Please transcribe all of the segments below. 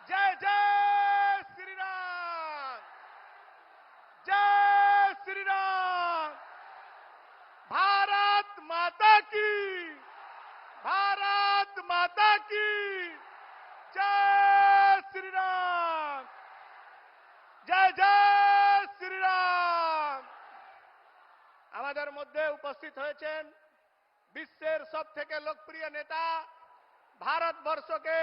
जय जय श्री राम, जय श्री राम। भारत माता की, भारत माता की जय श्री राम, जय जय श्री राम। আমাদের মধ্যে উপস্থিত হয়েছেন বিশ্বের সবথেকে লোকপ্রিয় নেতা, ভারতবর্ষকে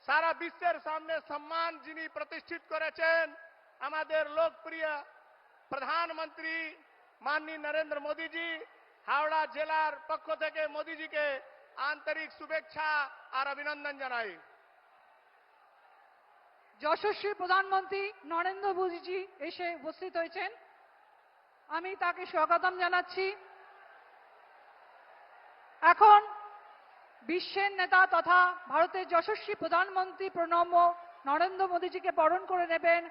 সারা বিশ্বের সামনে সম্মান যিনি প্রতিষ্ঠিত করেছেন, আমাদের লোকপ্রিয় প্রধানমন্ত্রী মাননীয় নরেন্দ্র মোদীজি। হাওড়া জেলার পক্ষ থেকে মোদীজিকে আন্তরিক শুভেচ্ছা আর অভিনন্দন জানাই। যশস্বী প্রধানমন্ত্রী নরেন্দ্র মোদীজি এসে উপস্থিত হয়েছেন, আমি তাকে স্বাগতম জানাচ্ছি। এখন বিশ্বের নেতা তথা ভারতের যশস্বী প্রধানমন্ত্রী প্রণব নরেন্দ্র মোদীজিকে বরণ করে নেবেন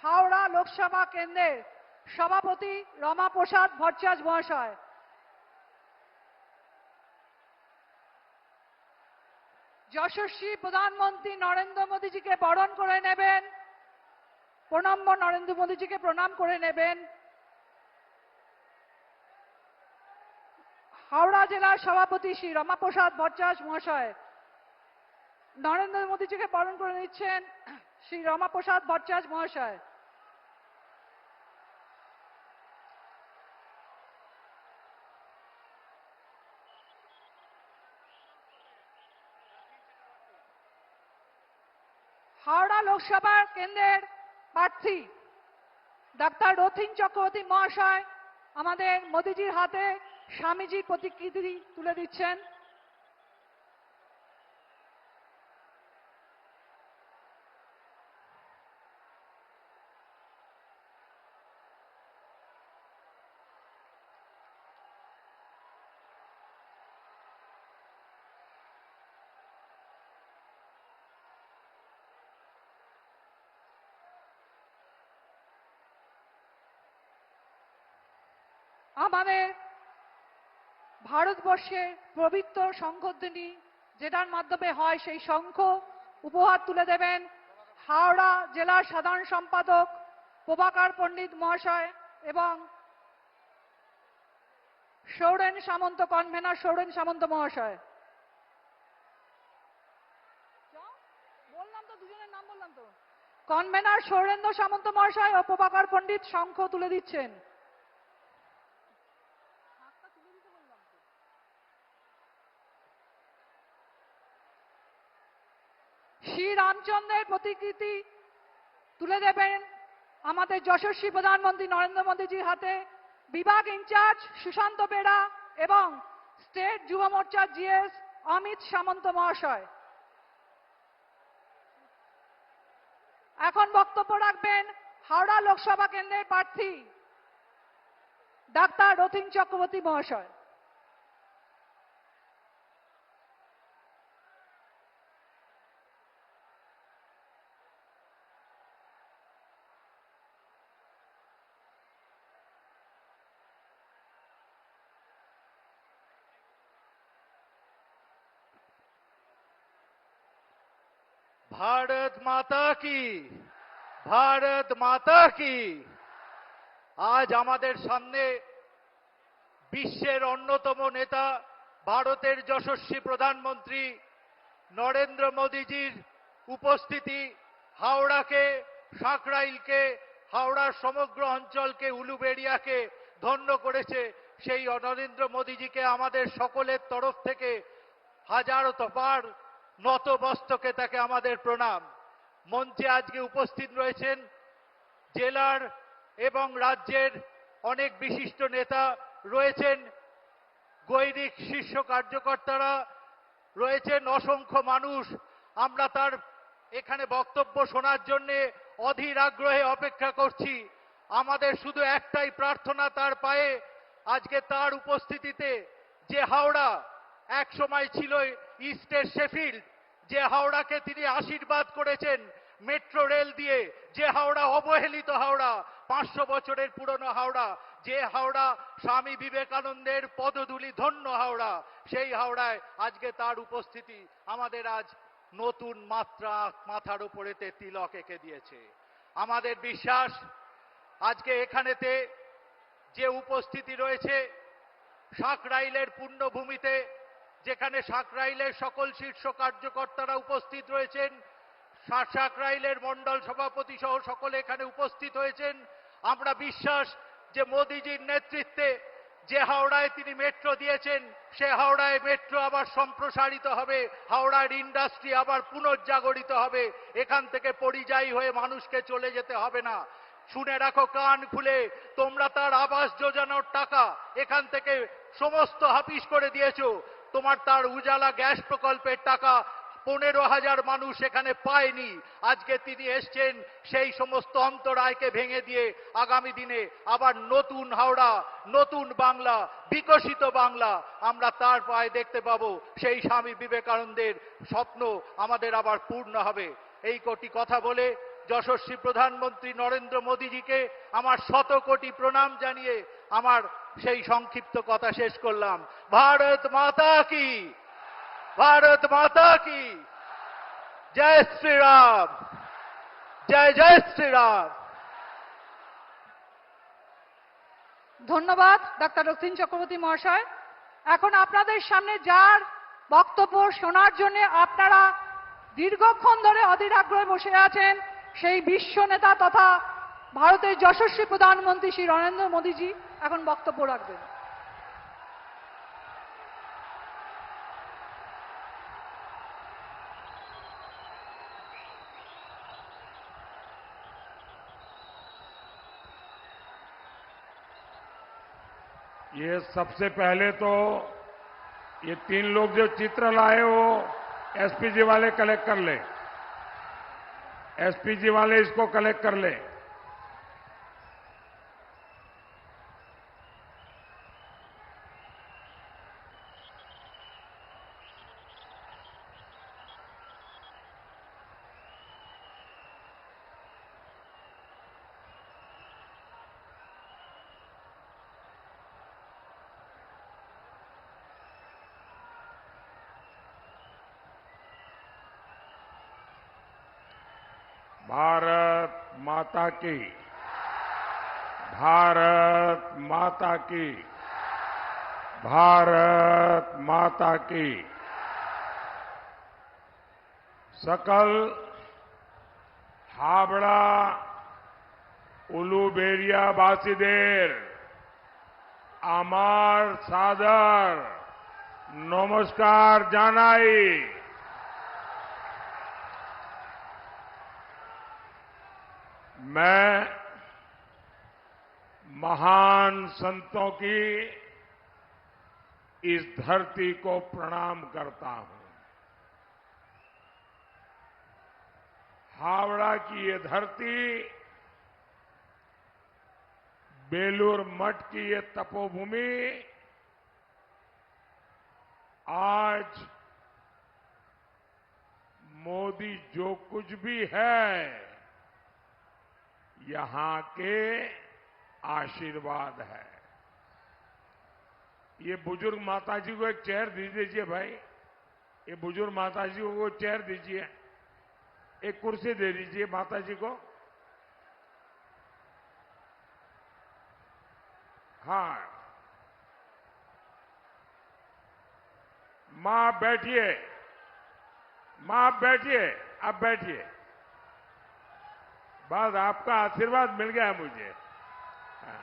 হাওড়া লোকসভা কেন্দ্রের সভাপতি রমাপ্রসাদ ভট্টাচার্য মহাশয়। যশস্বী প্রধানমন্ত্রী নরেন্দ্র মোদীজিকে বরণ করে নেবেন, প্রণব নরেন্দ্র মোদীজিকে প্রণাম করে নেবেন হাওড়া জেলার সভাপতি শ্রী রমাপ্রসাদ ভট্টাচার্য মহাশয়। নরেন্দ্র মোদীজিকে বরণ করে নিচ্ছেন শ্রী রমাপ্রসাদ ভট্টাচার্য মহাশয়। হাওড়া লোকসভা কেন্দ্রের প্রার্থী ডাক্তার রথীন চক্রবর্তী মহাশয় আমাদের মোদীজির হাতে স্বামীজির প্রতিকৃতি তুলে দিচ্ছেন। আমাদের ভারতবর্ষের পবিত্র শঙ্খধ্বনি যেটার মাধ্যমে হয়, সেই শঙ্খ উপহার তুলে দেবেন হাওড়া জেলার সাধারণ সম্পাদক প্রভাকর পণ্ডিত মহাশয় এবং সৌরেন সামন্ত, কনভেনার সৌরেন সামন্ত মহাশয়। বললাম তো, দুজনের নাম বললাম তো। কনভেনার সৌরেন্দ্র সামন্ত মহাশয় ও প্রভাকর পণ্ডিত শঙ্খ তুলে দিচ্ছেন। শ্রী রামচন্দ্রের প্রতিকৃতি তুলে দেবেন আমাদের যশস্বী প্রধানমন্ত্রী নরেন্দ্র মোদীজির হাতে বিভাগ ইনচার্জ সুশান্ত বেড়া এবং স্টেট যুব মোর্চার জিএস অমিত সামন্ত মহাশয়। এখন বক্তব্য রাখবেন হাওড়া লোকসভা কেন্দ্রের প্রার্থী ডাক্তার রথীন চক্রবর্তী মহাশয়। भारत माता की, भारत माता की। आज আমাদের সামনে বিশ্বের অন্যতম নেতা ভারতের যশস্বী প্রধানমন্ত্রী নরেন্দ্র মোদীজির উপস্থিতি হাওড়াকে, সাঁকরাইলকে, হাওড়ার সমগ্র অঞ্চলকে, উলুবেড়িয়াকে ধন্য করেছে। সেই নরেন্দ্র মোদীজিকে আমাদের সকলের তরফ থেকে হাজারো বার নত মস্তকে তাকে আমাদের প্রণাম। মঞ্চে আজকে উপস্থিত রয়েছেন জেলার এবং রাজ্যের অনেক বিশিষ্ট নেতা, রয়েছেন গৈরিক শীর্ষ কার্যকর্তারা, রয়েছেন অসংখ্য মানুষ। আমরা তার এখানে বক্তব্য শোনার জন্য অধীর আগ্রহে অপেক্ষা করছি। আমাদের শুধু একটাই প্রার্থনা তার পায়ে, আজকে তার উপস্থিতিতে যে হাওড়া এক সময় ছিল ইস্টের শেফিল্ড, যে হাওড়াকে তিনি আশীর্বাদ করেছেন মেট্রো রেল দিয়ে, যে হাওড়া অবহেলিত হাওড়া, 500 বছরের পুরনো হাওড়া, যে হাওড়া স্বামী বিবেকানন্দের পদধূলি ধন্য হাওড়া, সেই হাওড়ায় আজকে তার উপস্থিতি আমাদের আজ নতুন মাত্রা মাথার উপরেতে তিলক এঁকে দিয়েছে। আমাদের বিশ্বাস আজকে এখানেতে যে উপস্থিতি রয়েছে সাঁকরাইলের পুণ্যভূমিতে, যেখানে সাঁকরাইলের সকল শীর্ষ কার্যকর্তারা উপস্থিত রয়েছেন, সাঁকরাইলের মণ্ডল সভাপতি সহ সকলে এখানে উপস্থিত হয়েছেন। আমরা বিশ্বাস যে মোদিজির নেতৃত্বে যে হাওড়ায় তিনি মেট্রো দিয়েছেন, সে হাওড়ায় মেট্রো আবার সম্প্রসারিত হবে, হাওড়ার ইন্ডাস্ট্রি আবার পুনর্জাগরিত হবে। এখান থেকে পরিযায়ী হয়ে মানুষকে চলে যেতে হবে না। শুনে রাখো কান খুলে, তোমরা তার আবাস যোজনার টাকা এখান থেকে সমস্ত হাফিস করে দিয়েছো। তোমার তার উজালা গ্যাস প্রকল্পের টাকা 15,000 মানুষ এখানে পায়নি। আজকে তিনি এসছেন সেই সমস্ত অন্তরায়কে ভেঙে দিয়ে আগামী দিনে আবার নতুন হাওড়া, নতুন বাংলা, বিকশিত বাংলা আমরা তার পায়ে দেখতে পাবো। সেই স্বামী বিবেকানন্দের স্বপ্ন আমাদের আবার পূর্ণ হবে। এই কোটি কথা বলে যশস্বী প্রধানমন্ত্রী নরেন্দ্র মোদীজিকে আমার 100 কোটি প্রণাম জানিয়ে আমার সেই সংক্ষিপ্ত কথা শেষ করলাম। ভারত মাতা কি, भारत माता की जय श्री राम, जय जय श्री राम। ধন্যবাদ ডাক্তার রক্তিম চক্রবর্তী মহাশয়। এখন আপনাদের সামনে যার বক্তব্য শোনার জন্য আপনারা দীর্ঘক্ষণ ধরে অধীর আগ্রহে বসে আছেন, সেই বিশ্ব নেতা তথা ভারতের যশস্বী প্রধানমন্ত্রী শ্রী নরেন্দ্র মোদীজি এখন বক্তব্য রাখবেন। ये सबसे पहले तो ये 3 लोग जो चित्र लाए वो एसपीजी वाले कलेक्ट कर ले, एसपीजी वाले इसको कलेक्ट कर ले। भारत माता की, भारत माता की, भारत माता की। सकल हावड़ा उलुबेरिया बासीदेर आमार सादर नमस्कार जानाई। मैं महान संतों की इस धरती को प्रणाम करता हूं। हावड़ा की ये धरती, बेलूर मठ की ये तपोभूमि आज मोदी जो कुछ भी है यहां के आशीर्वाद है। ये बुजुर्ग माताजी को एक चेयर दे दीजिए भाई, ये बुजुर्ग माताजी को चेयर दीजिए, एक कुर्सी दे दीजिए माताजी को। हाँ मां बैठिए, मां बैठिए, आप बैठिए। बस आपका आशीर्वाद मिल गया मुझे। हाँ।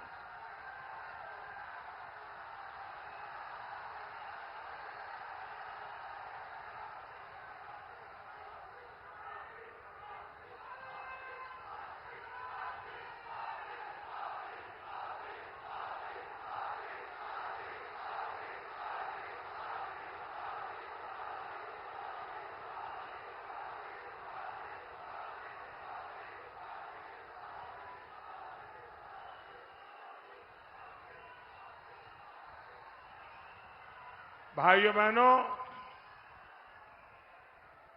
भाइयों बहनों,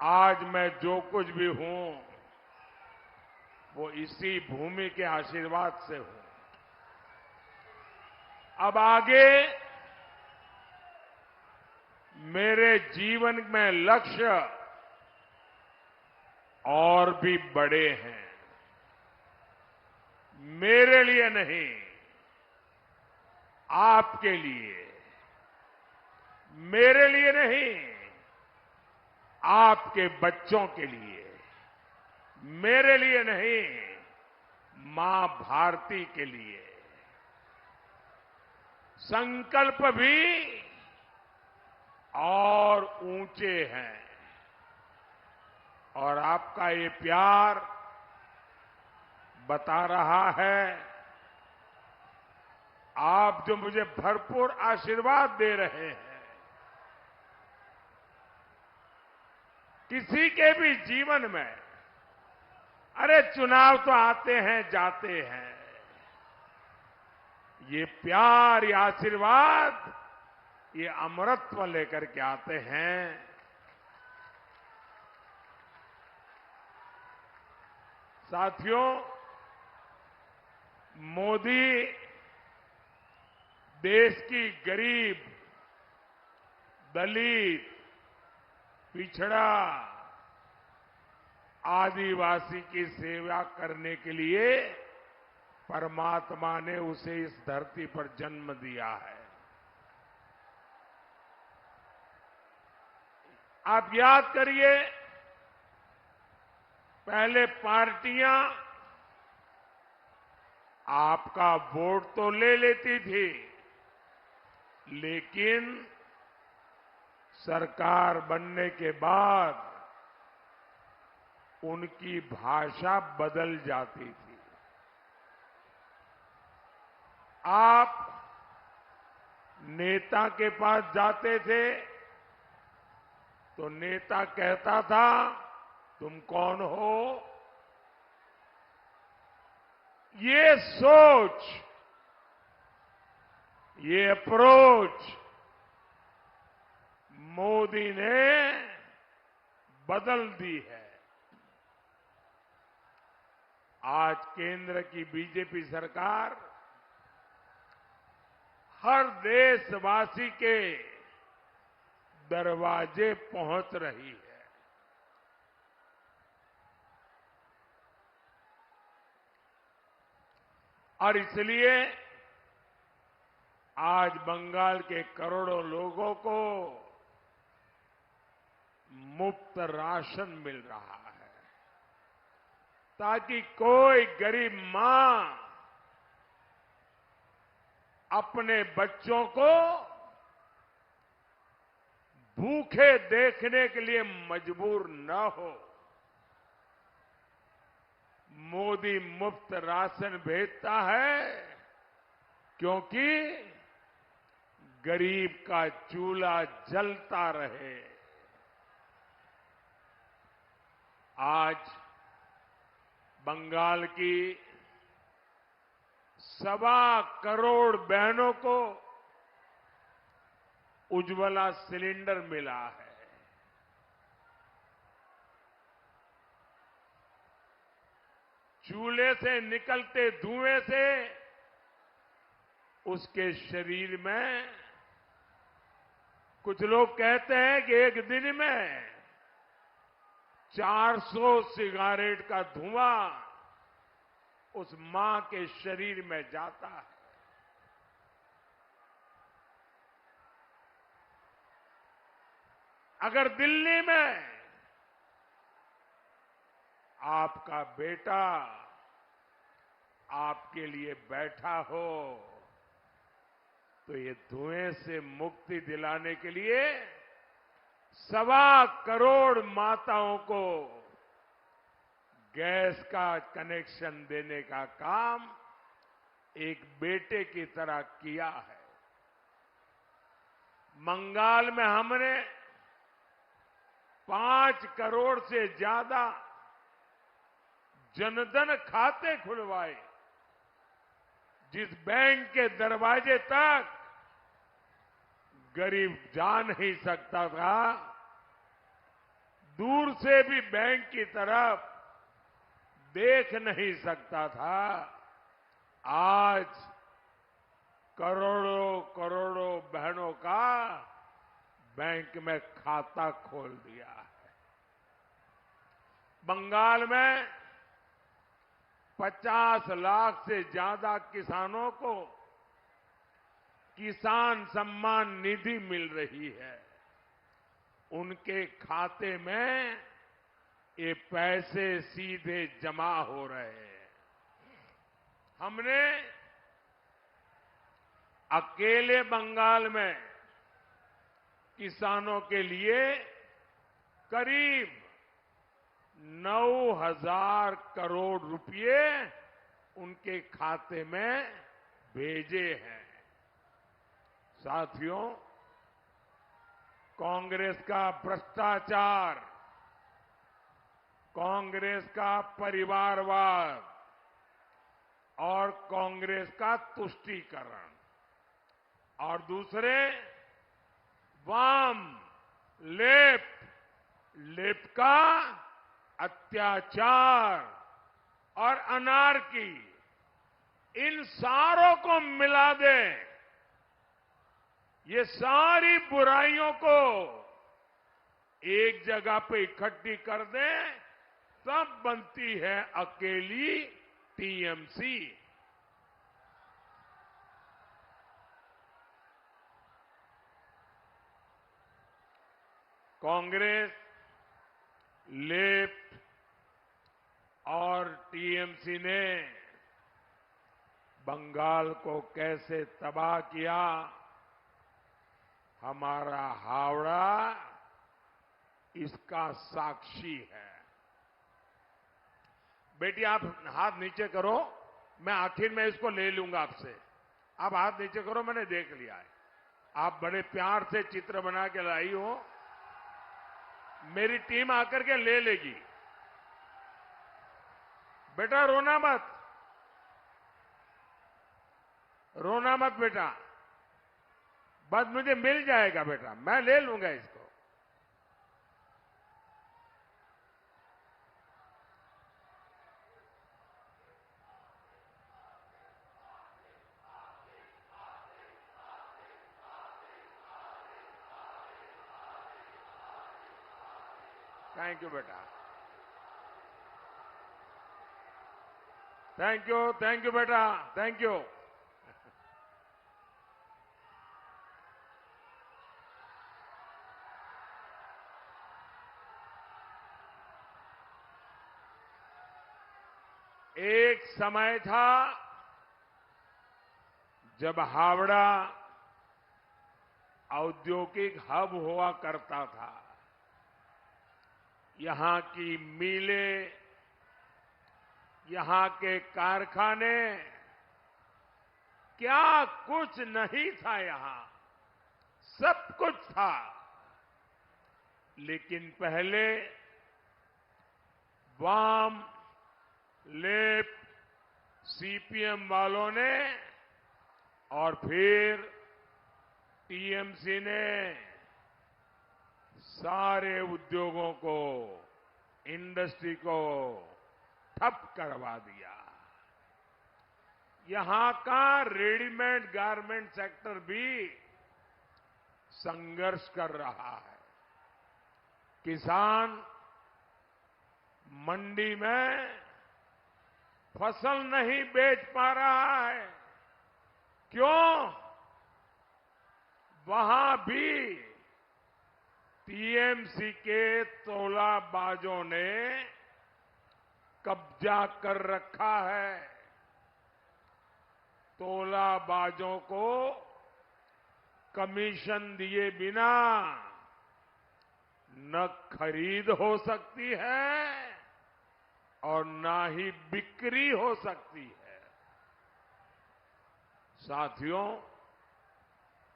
आज मैं जो कुछ भी हूं वो इसी भूमि के आशीर्वाद से हूं। अब आगे मेरे जीवन में लक्ष्य और भी बड़े हैं। मेरे लिए नहीं, आपके लिए, मेरे लिए नहीं, आपके बच्चों के लिए, मेरे लिए नहीं, मां भारती के लिए। संकल्प भी और ऊंचे हैं और आपका ये प्यार बता रहा है, आप जो मुझे भरपूर आशीर्वाद दे रहे हैं, किसी के भी जीवन में, अरे चुनाव तो आते हैं जाते हैं, ये प्यार, ये आशीर्वाद, ये अमरत्व लेकर के आते हैं। साथियों, मोदी देश की गरीब, दलित, पिछड़ा, आदिवासी की सेवा करने के लिए परमात्मा ने उसे इस धरती पर जन्म दिया है। आप याद करिए, पहले पार्टियां आपका वोट तो ले लेती थी, लेकिन सरकार बनने के बाद उनकी भाषा बदल जाती थी। आप नेता के पास जाते थे तो नेता कहता था, तुम कौन हो? ये सोच, ये अप्रोच मोदी ने बदल दी है। आज केंद्र की बीजेपी सरकार हर देशवासी के दरवाजे पहुंच रही है। और इसलिए आज बंगाल के करोड़ों लोगों को मुफ्त राशन मिल रहा है, ताकि कोई गरीब मां अपने बच्चों को भूखे देखने के लिए मजबूर न हो। मोदी मुफ्त राशन भेजता है क्योंकि गरीब का चूल्हा जलता रहे। आज बंगाल की 1.25 करोड़ बहनों को उज्ज्वला सिलेंडर मिला है। चूल्हे से निकलते धुएं से उसके शरीर में, कुछ लोग कहते हैं कि एक दिन में 400 सिगारेट का धुआं उस मां के शरीर में जाता है। अगर दिल्ली में आपका बेटा आपके लिए बैठा हो तो ये धुएं से मुक्ति दिलाने के लिए 1.25 करोड़ माताओं को गैस का कनेक्शन देने का काम एक बेटे की तरह किया है। बंगाल में हमने 5 करोड़ से ज्यादा जनधन खाते खुलवाए, जिस बैंक के दरवाजे तक गरीब जा नहीं सकता था, दूर से भी बैंक की तरफ देख नहीं सकता था, आज करोड़ों करोड़ों बहनों का बैंक में खाता खोल दिया है। बंगाल में 50 लाख से ज्यादा किसानों को किसान सम्मान निधि मिल रही है। उनके खाते में ये पैसे सीधे जमा हो रहे हैं। हमने अकेले बंगाल में किसानों के लिए करीब 9,000 करोड़ रुपए उनके खाते में भेजे हैं। साथियों, कांग्रेस का भ्रष्टाचार, कांग्रेस का परिवारवाद और कांग्रेस का तुष्टीकरण और दूसरे वाम लेफ्ट का अत्याचार और अनार्की, इन सारों को मिला दें, ये सारी बुराइयों को एक जगह पे इकट्ठी कर दें, तब बनती है अकेली टीएमसी। कांग्रेस, लेफ्ट और टीएमसी ने बंगाल को कैसे तबाह किया, हमारा हावड़ा इसका साक्षी है। बेटी, आप हाथ नीचे करो, मैं आखिर में इसको ले लूंगा आपसे। आप हाथ नीचे करो, मैंने देख लिया है। आप बड़े प्यार से चित्र बना के लाई हो, मेरी टीम आकर के ले लेगी। बेटा रोना मत, रोना मत बेटा, बस मुझे मिल जाएगा बेटा, मैं ले लूंगा इसको। थैंक यू बेटा, थैंक यू बेटा, थैंक यू। एक समय था जब हावड़ा औद्योगिक हब हुआ करता था। यहां की मिलें, यहां के कारखाने, क्या कुछ नहीं था यहां, सब कुछ था। लेकिन पहले वाम, लेफ्ट, सीपीएम वालों ने और फिर टीएमसी ने सारे उद्योगों को, इंडस्ट्री को ठप करवा दिया। यहां का रेडीमेड गारमेंट सेक्टर भी संघर्ष कर रहा है। किसान मंडी में फसल नहीं बेच पा रहा है। क्यों? वहां भी टीएमसी के तोलाबाजों ने कब्जा कर रखा है। तोलाबाजों को कमीशन दिए बिना न खरीद हो सकती है और ना ही बिक्री हो सकती है। साथियों,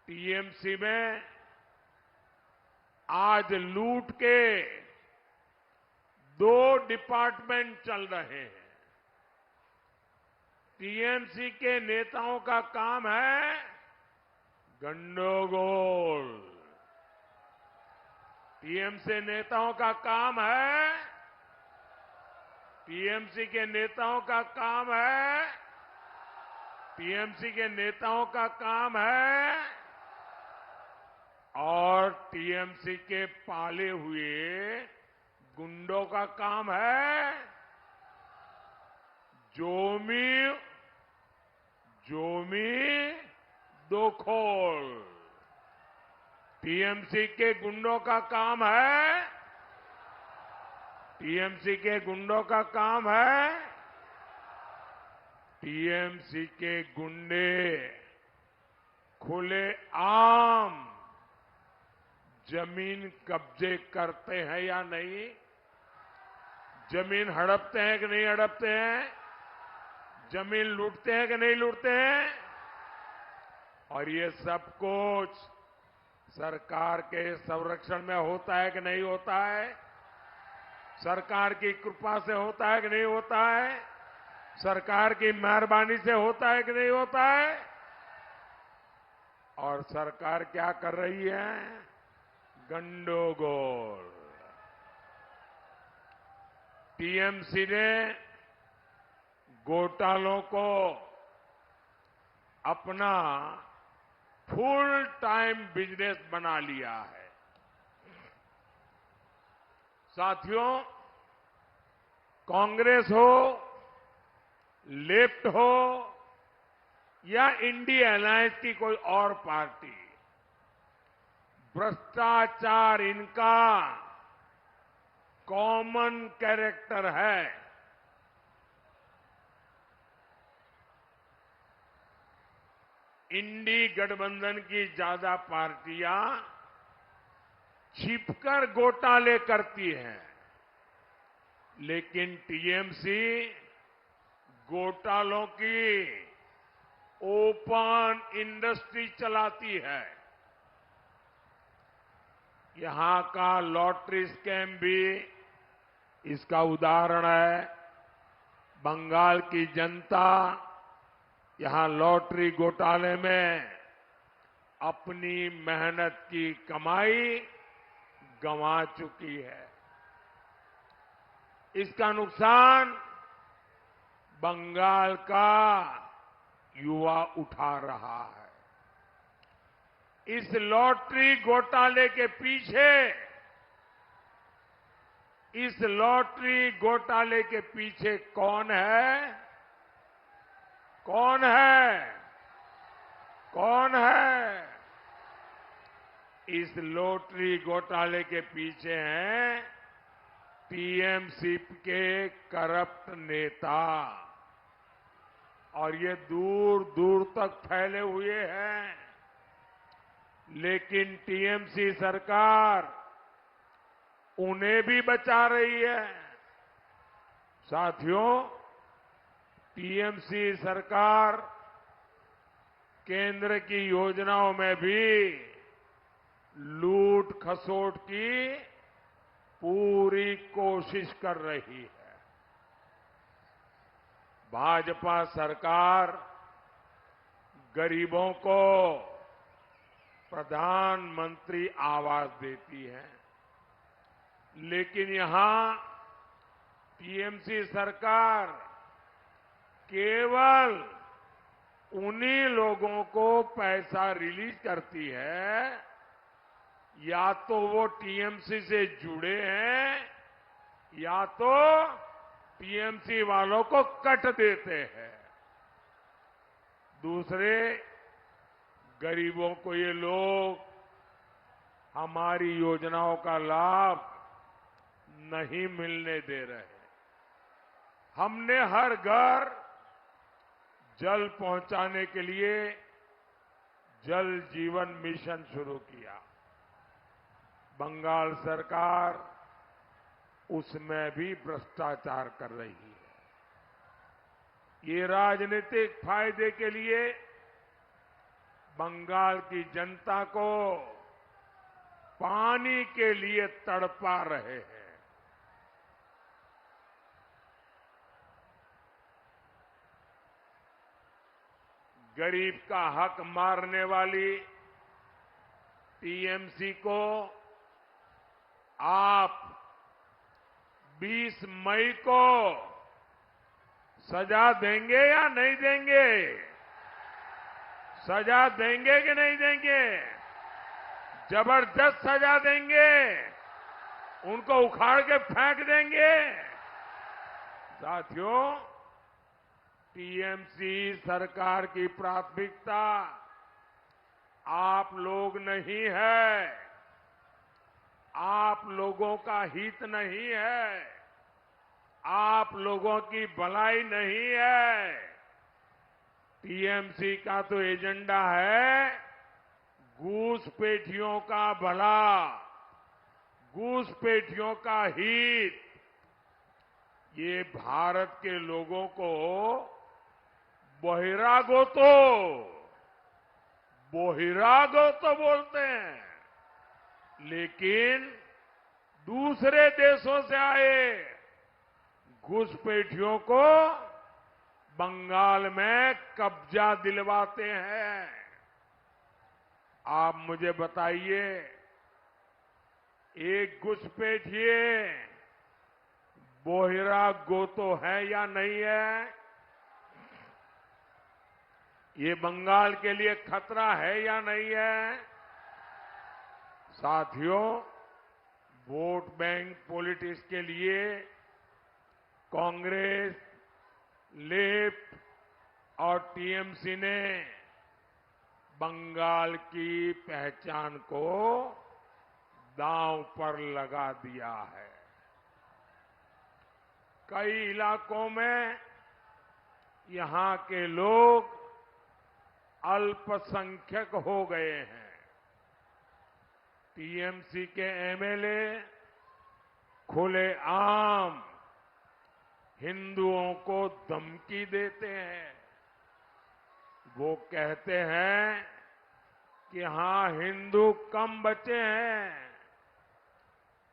टीएमसी में आज लूट के 2 डिपार्टमेंट चल रहे हैं। टीएमसी के नेताओं का काम है गंडोगोल। टीएमसी नेताओं का काम है, टीएमसी के नेताओं का काम है, टीएमसी के नेताओं का काम है और टीएमसी के पाले हुए गुंडों का काम है जोमी दोखोल। टीएमसी के गुंडों का काम है टीएमसी के गुंडे खुले आम जमीन कब्जे करते हैं या नहीं, जमीन हड़पते हैं कि नहीं हड़पते हैं, जमीन लूटते हैं कि नहीं लूटते हैं। और ये सब कुछ सरकार के संरक्षण में होता है कि नहीं होता है, सरकार की कृपा से होता है कि नहीं होता है, सरकार की मेहरबानी से होता है कि नहीं होता है। और सरकार क्या कर रही है, गंडोगोल। टीएमसी ने घोटालों को अपना फुल टाइम बिजनेस बना लिया है। साथियों, कांग्रेस हो, लेफ्ट हो या इंडिया अलायंस की कोई और पार्टी, भ्रष्टाचार इनका कॉमन कैरेक्टर है। इंडी गठबंधन की ज्यादा पार्टियां छिपकर घोटाले करती हैं, लेकिन टीएमसी घोटालों की ओपन इंडस्ट्री चलाती है। यहां का लॉटरी स्कैम भी इसका उदाहरण है। बंगाल की जनता यहां लॉटरी घोटाले में अपनी मेहनत की कमाई गंवा चुकी है। इसका नुकसान बंगाल का युवा उठा रहा है। इस लॉटरी घोटाले के पीछे कौन है? कौन है? इस लॉटरी घोटाले के पीछे हैं टीएमसी के करप्ट नेता, और ये दूर दूर तक फैले हुए हैं। लेकिन टीएमसी सरकार उन्हें भी बचा रही है। साथियों, टीएमसी सरकार केंद्र की योजनाओं में भी लूट खसोट की पूरी कोशिश कर रही है। भाजपा सरकार गरीबों को प्रधानमंत्री आवास देती है, लेकिन यहां टीएमसी सरकार केवल उन्हीं लोगों को पैसा रिलीज करती है या तो वो टीएमसी से जुड़े हैं या तो टीएमसी वालों को कट देते हैं। दूसरे गरीबों को ये लोग हमारी योजनाओं का लाभ नहीं मिलने दे रहे। हमने हर घर जल पहुंचाने के लिए जल जीवन मिशन शुरू किया। बंगाल सरकार उसमें भी भ्रष्टाचार कर रही है। ये राजनीतिक फायदे के लिए बंगाल की जनता को पानी के लिए तड़पा रहे हैं। गरीब का हक मारने वाली टीएमसी को आप 20 मई को सजा देंगे या नहीं देंगे? सजा देंगे कि नहीं देंगे? जबरदस्त सजा देंगे। उनको उखाड़ के फेंक देंगे। साथियों, टीएमसी सरकार की प्राथमिकता आप लोग नहीं है, आप लोगों का हित नहीं है, आप लोगों की भलाई नहीं है। टीएमसी का तो एजेंडा है घूसपैठियों का भला, घूसपैठियों का हित। ये भारत के लोगों को बहिरागो तो बोलते हैं, लेकिन दूसरे देशों से आए घुसपैठियों को बंगाल में कब्जा दिलवाते हैं। आप मुझे बताइए, एक घुसपैठिए बहिरागो तो है या नहीं है? ये बंगाल के लिए खतरा है या नहीं है? साथियों, वोट बैंक पॉलिटिक्स के लिए कांग्रेस, लेफ्ट और टीएमसी ने बंगाल की पहचान को दांव पर लगा दिया है। कई इलाकों में यहां के लोग अल्पसंख्यक हो गए हैं। टीएमसी के एमएलए खुलेआम हिंदुओं को धमकी देते हैं। वो कहते हैं कि हां, हिंदू कम बचे हैं,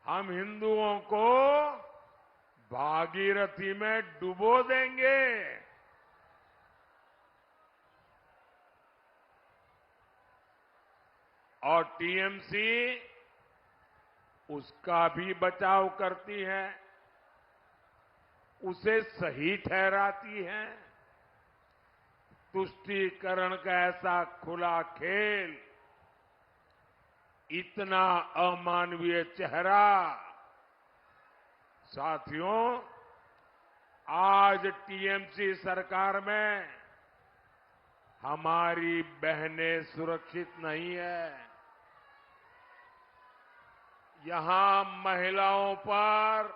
हम हिंदुओं को भागीरथी में डुबो देंगे। और टीएमसी उसका भी बचाव करती है, उसे सही ठहराती है। तुष्टीकरण का ऐसा खुला खेल, इतना अमानवीय चेहरा। साथियों, आज टीएमसी सरकार में हमारी बहनें सुरक्षित नहीं है। यहां महिलाओं पर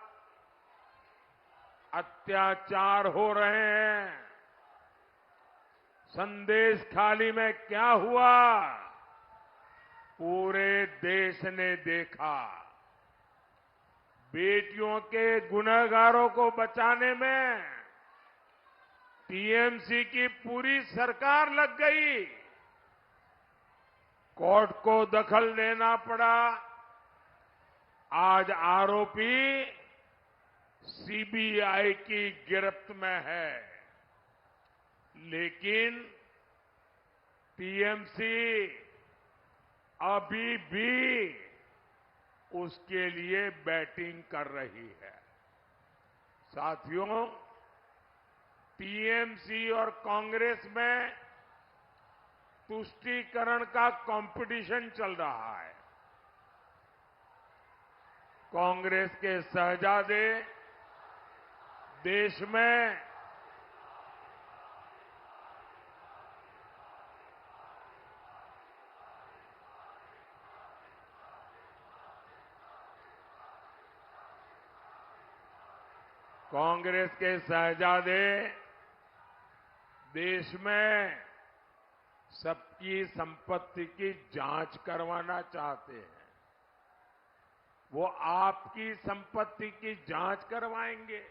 अत्याचार हो रहे हैं। संदेश खाली में क्या हुआ, पूरे देश ने देखा। बेटियों के गुनहगारों को बचाने में टीएमसी की पूरी सरकार लग गई। कोर्ट को दखल देना पड़ा। आज आरोपी सीबीआई की गिरफ्त में है, लेकिन टीएमसी अभी भी उसके लिए बैटिंग कर रही है। साथियों, टीएमसी और कांग्रेस में तुष्टीकरण का कंपटीशन चल रहा है। कांग्रेस के शहजादे देश में कांग्रेस के शहजादे देश में सबकी संपत्ति की जांच करवाना चाहते हैं। वो आपकी संपत्ति की जांच करवाएंगे,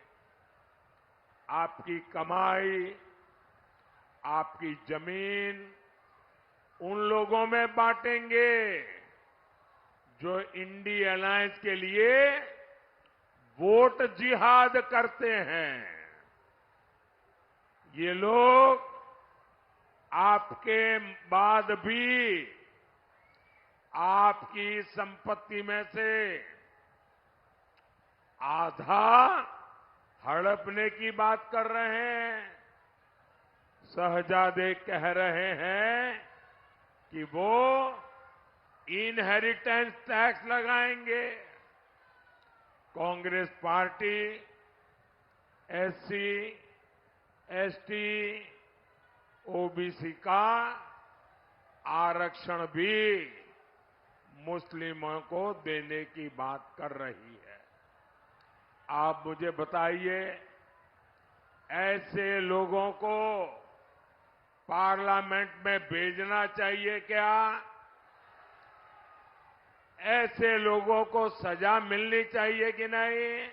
आपकी कमाई, आपकी जमीन उन लोगों में बांटेंगे जो इंडी अलायंस के लिए वोट जिहाद करते हैं। ये लोग आपके बाद भी आपकी संपत्ति में से आधा हड़पने की बात कर रहे हैं। शहजादे कह रहे हैं कि वो इनहेरिटेंस टैक्स लगाएंगे। Congress party SC, ST, OBC का आरक्षण भी मुस्लिमों को देने की बात कर रही है। आप मुझे बताइए, ऐसे लोगों को पार्लियामेंट में भेजना चाहिए क्या? ऐसे लोगों को सजा मिलनी चाहिए कि नहीं?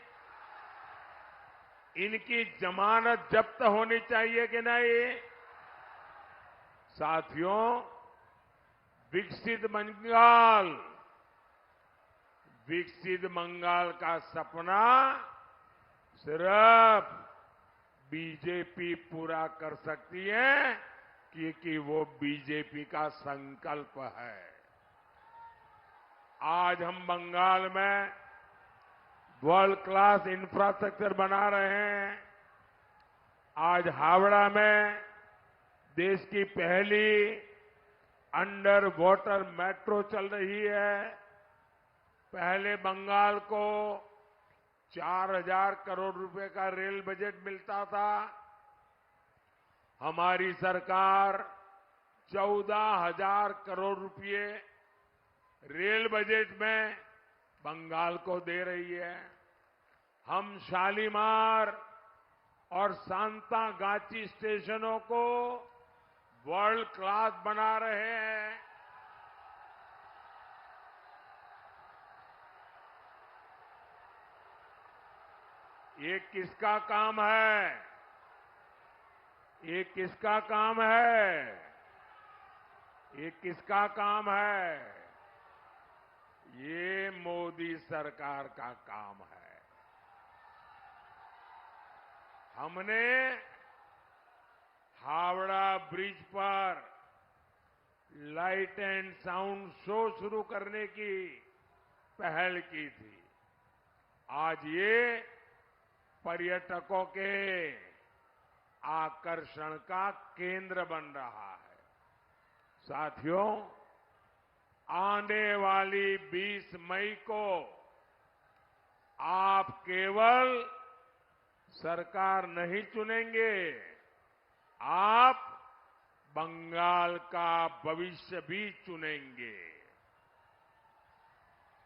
इनकी जमानत जब्त होनी चाहिए कि नहीं? साथियों, विकसित बंगाल का सपना सिर्फ बीजेपी पूरा कर सकती है, क्योंकि वो बीजेपी का संकल्प है। आज हम बंगाल में वर्ल्ड क्लास इंफ्रास्ट्रक्चर बना रहे हैं। आज हावड़ा में देश की पहली अंडर वाटर मेट्रो चल रही है। पहले बंगाल को 4,000 करोड़ रुपए का रेल बजट मिलता था। हमारी सरकार 14,000 करोड़ रुपए रेल बजट में बंगाल को दे रही है। हम शालीमार और सांतागाची स्टेशनों को वर्ल्ड क्लास बना रहे हैं। ये किसका काम है? ये किसका काम है? ये किसका काम है? ये मोदी सरकार का काम है। हमने हावड़ा ब्रिज पर लाइट एंड साउंड शो शुरू करने की पहल की थी। आज ये पर्यटकों के आकर्षण का केंद्र बन रहा है। साथियों, आने वाली 20 मई को आप केवल सरकार नहीं चुनेंगे, आप बंगाल का भविष्य भी चुनेंगे।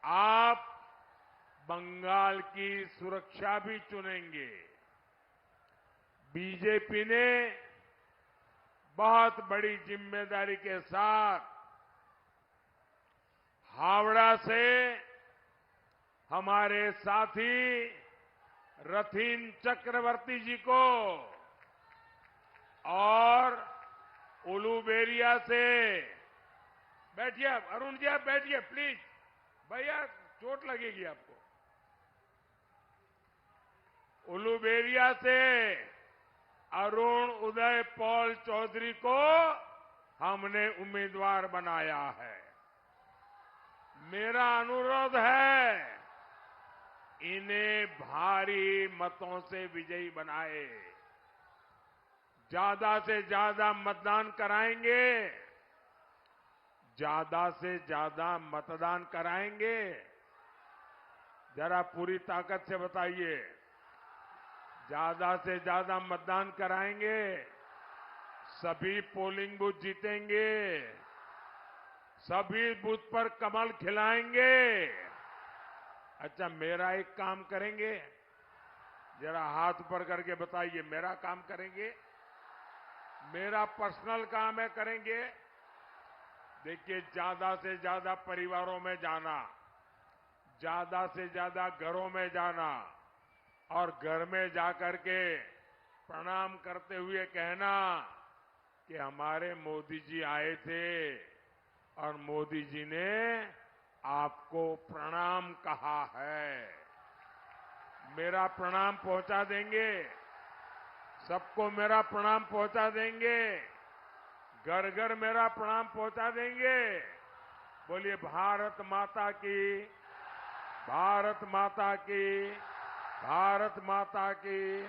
आप बंगाल की सुरक्षा भी चुनेंगे। बीजेपी ने बहुत बड़ी जिम्मेदारी के साथ हावड़ा से हमारे साथी रथीन चक्रवर्ती जी को और उलूबेरिया से, बैठिए अरुण जी, आप बैठिए प्लीज, भैया चोट लगेगी आपको। उलूबेरिया से अरुण उदय पॉल चौधरी को हमने उम्मीदवार बनाया है। मेरा अनुरोध है, इन्हें भारी मतों से विजयी बनाए। ज्यादा से ज्यादा मतदान कराएंगे, ज्यादा से ज्यादा मतदान कराएंगे। जरा पूरी ताकत से बताइए, ज्यादा से ज्यादा मतदान कराएंगे, सभी पोलिंग बूथ जीतेंगे, सभी बूथ पर कमल खिलाएंगे। अच्छा, मेरा एक काम करेंगे? जरा हाथ ऊपर करके बताइए, मेरा काम करेंगे? मेरा पर्सनल काम है, करेंगे? देखिए, ज्यादा से ज्यादा परिवारों में जाना, ज्यादा से ज्यादा घरों में जाना और घर में जाकर के प्रणाम करते हुए कहना कि हमारे मोदी जी आए थे और मोदी जी ने आपको प्रणाम कहा है। मेरा प्रणाम पहुंचा देंगे, सबको मेरा प्रणाम पहुंचा देंगे, घर घर मेरा प्रणाम पहुंचा देंगे। बोलिए भारत माता की, भारत माता की, भारत माता की।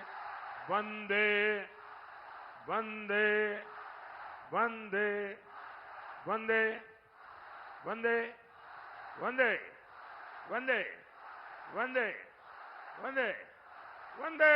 वंदे वंदे वंदे वंदे वंदे वंदे वंदे वंदे वंदे वंदे